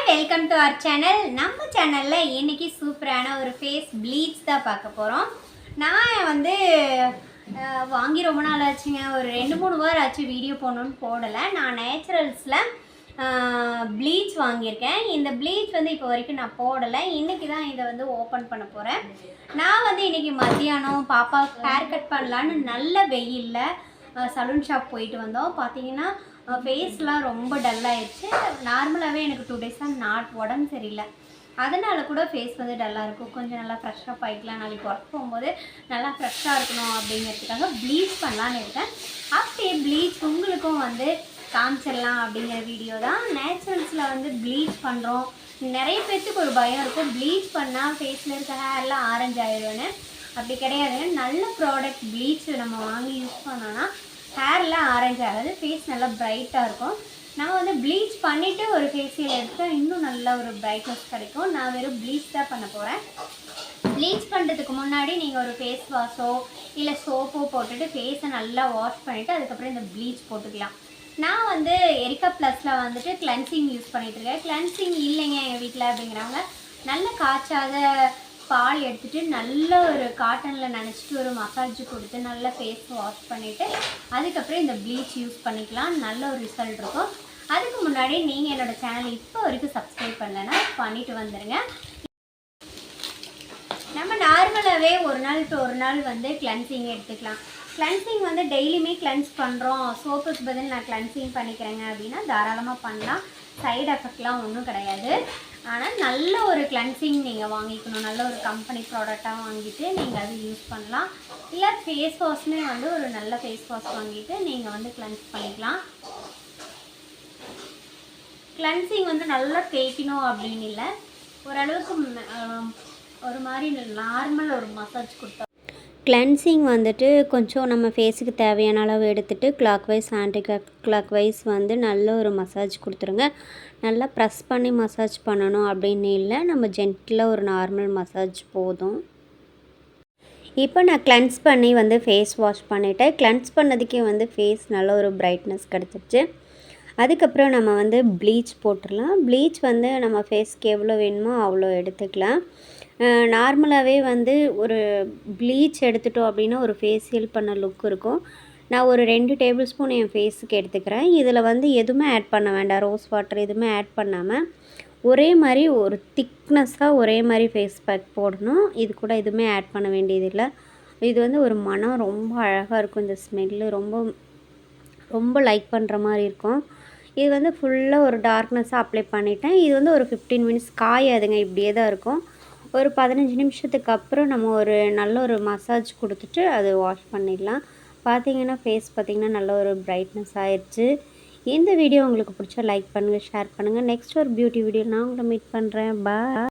Welcome to our channel. நம்ம சேனலில் இன்றைக்கி சூப்பரான ஒரு ஃபேஸ் ப்ளீச் தான் பார்க்க போகிறோம். நான் வந்து வாங்கி ரொம்ப நாள் ஆச்சுங்க. ஒரு 2-3 வாரம் ஆச்சு வீடியோ போடணுன்னு போடலை. நான் நேச்சுரல்ஸில் ப்ளீச் வாங்கியிருக்கேன். இந்த ப்ளீச் வந்து இப்போ வரைக்கும் நான் போடலை. இன்றைக்கி தான் இதை வந்து ஓப்பன் பண்ண போகிறேன். நான் வந்து இன்றைக்கி மத்தியானம் பாப்பா ஹேர் கட் பண்ணலான்னு நல்ல வெயிலில் சலூன் ஷாப் போயிட்டு வந்தோம். பார்த்தீங்கன்னா ஃபேஸ்லாம் ரொம்ப டல்லாகிடுச்சு. நார்மலாகவே எனக்கு 2 டேஸாக உடம்பு சரியில்லை. அதனால கூட ஃபேஸ் வந்து டல்லாக இருக்கும். கொஞ்சம் நல்லா ஃப்ரெஷ்ஷாக ஆகிக்கலாம். நாளைக்கு ஒர்க் போகும்போது நல்லா ஃப்ரெஷ்ஷாக இருக்கணும் அப்படிங்கிறதுக்காக ப்ளீச் பண்ணலான்னு இருக்கேன். அப்படியே ப்ளீச் உங்களுக்கும் வந்து காமிச்சிடலாம் அப்படிங்கிற வீடியோ தான். நேச்சுரல்ஸில் வந்து ப்ளீச் பண்ணுறோம். நிறைய பேர்த்துக்கு ஒரு பயம் இருக்கும், ப்ளீச் பண்ணால் ஃபேஸில் இருக்க ஹேர்லாம் ஆரஞ்சு ஆயிடும்னு. அப்படி கிடையாதுங்க. நல்ல ப்ராடக்ட் ப்ளீச் நம்ம வாங்கி யூஸ் பண்ணோன்னா ஹேர்லாம் ஆரஞ்சு ஆகாது, ஃபேஸ் நல்லா ப்ரைட்டாக இருக்கும். நான் வந்து ப்ளீச் பண்ணிவிட்டு ஒரு ஃபேஷியல் எடுத்தால் இன்னும் நல்ல ஒரு ப்ரைட்னஸ் கிடைக்கும். நான் வெறும் ப்ளீச் தான் பண்ண போகிறேன். ப்ளீச் பண்ணுறதுக்கு முன்னாடி நீங்கள் ஒரு ஃபேஸ் வாஷோ இல்லை சோப்போ போட்டுட்டு ஃபேஸை நல்லா வாஷ் பண்ணிவிட்டு அதுக்கப்புறம் இந்த ப்ளீச் போட்டுக்கலாம். நான் வந்து எரிக்கா ப்ளஸில் வந்துட்டு கிளென்சிங் யூஸ் பண்ணிகிட்ருக்கேன். கிளென்சிங் இல்லைங்க எங்கள் வீட்டில் அப்படிங்கிறாங்க. நல்ல காய்ச்சாத பால் எடுத்துகிட்டு நல்ல ஒரு காட்டனில் நினச்சிட்டு ஒரு மசாஜ் கொடுத்து நல்லா ஃபேஸ் வாஷ் பண்ணிவிட்டு அதுக்கப்புறம் இந்த ப்ளீச் யூஸ் பண்ணிக்கலாம். நல்ல ஒரு ரிசல்ட் இருக்கும். அதுக்கு முன்னாடி நீங்கள் என்னோடய சேனல் இப்போ வரைக்கும் சப்ஸ்கிரைப் பண்ணலைன்னா பண்ணிவிட்டு வந்துடுங்க. நம்ம நார்மலாகவே ஒரு நாள் வந்து கிளென்சிங் எடுத்துக்கலாம். கிளென்சிங் வந்து டெய்லியுமே கிளென்ஸ் பண்ணுறோம், சோப்புக்கு பதில் நான் கிளென்சிங் பண்ணிக்கிறேங்க அப்படின்னா தாராளமாக பண்ணலாம். சைடு எஃபெக்ட்லாம் ஒன்றும் கிடையாது. ஆனால் நல்ல ஒரு கிளென்சிங் நீங்கள் வாங்கிக்கணும். நல்ல ஒரு கம்பெனி ப்ராடக்டாக வாங்கிட்டு நீங்கள் அது யூஸ் பண்ணலாம். இல்லை ஃபேஸ் வாஷ்மே வந்து ஒரு நல்ல ஃபேஸ் வாஷ் வாங்கிட்டு நீங்கள் வந்து கிளென்ஸ் பண்ணிக்கலாம். கிளென்சிங் வந்து நல்லா தேய்க்கணும் அப்படின்னு இல்லை, ஓரளவுக்கு ஒரு மாதிரி நார்மல் ஒரு மசாஜ் கொடுத்தா. கிளென்சிங் வந்துட்டு கொஞ்சம் நம்ம ஃபேஸுக்கு தேவையான அளவு எடுத்துகிட்டு கிளாக்வைஸ் ஆன்டி கிளாக்வைஸ் வந்து நல்ல ஒரு மசாஜ் கொடுத்துருங்க. நல்லா ப்ரெஸ் பண்ணி மசாஜ் பண்ணணும் அப்படின்னு இல்லை, நம்ம ஜென்டிலாக ஒரு நார்மல் மசாஜ் போதும். இப்போ நான் கிளென்ஸ் பண்ணி வந்து ஃபேஸ் வாஷ் பண்ணிவிட்டேன். கிளென்ஸ் பண்ணதுக்கே வந்து ஃபேஸ் நல்ல ஒரு பிரைட்னஸ் கிடச்சிருச்சு. அதுக்கப்புறம் நம்ம வந்து ப்ளீச் போட்டுடலாம். ப்ளீச் வந்து நம்ம ஃபேஸ்க்கு எவ்வளோ வேணுமோ அவ்வளோ எடுத்துக்கலாம். நார்மலாகவே வந்து ஒரு ப்ளீச் எடுத்துட்டோம் அப்படின்னா ஒரு ஃபேஷியல் பண்ண லுக் இருக்கும். நான் ஒரு 2 டேபிள் ஸ்பூன் என் ஃபேஸுக்கு எடுத்துக்கிறேன். இதில் வந்து எதுவுமே ஆட் பண்ண வேண்டாம். ரோஸ் வாட்டர் எதுவுமே ஆட் பண்ணாமல் ஒரே மாதிரி ஒரு திக்னஸ்ஸாக ஒரே மாதிரி ஃபேஸ் பேக் போடணும். இது கூட எதுவுமே ஆட் பண்ண வேண்டியதில்லை. இது வந்து ஒரு மனம் ரொம்ப அழகாக இருக்கும். இந்த ஸ்மெல்லு ரொம்ப ரொம்ப லைக் பண்ணுற மாதிரி இருக்கும். இது வந்து ஃபுல்லாக ஒரு டார்க்னஸ்ஸாக அப்ளை பண்ணிட்டேன். இது வந்து ஒரு 15 மினிட்ஸ் காயாதுங்க, இப்படியே தான் இருக்கும். ஒரு 15 நிமிஷத்துக்கு அப்புறம் நம்ம ஒரு நல்ல ஒரு மசாஜ் கொடுத்துட்டு அது வாஷ் பண்ணிடலாம். பார்த்தீங்கன்னா ஃபேஸ் பார்த்திங்கன்னா நல்ல ஒரு பிரைட்னஸ் ஆயிடுச்சு. இந்த வீடியோ உங்களுக்கு பிடிச்சா லைக் பண்ணுங்கள், ஷேர் பண்ணுங்கள். நெக்ஸ்ட் ஒரு பியூட்டி வீடியோ நான் உங்களை மீட் பண்ணுறேன். பாய்.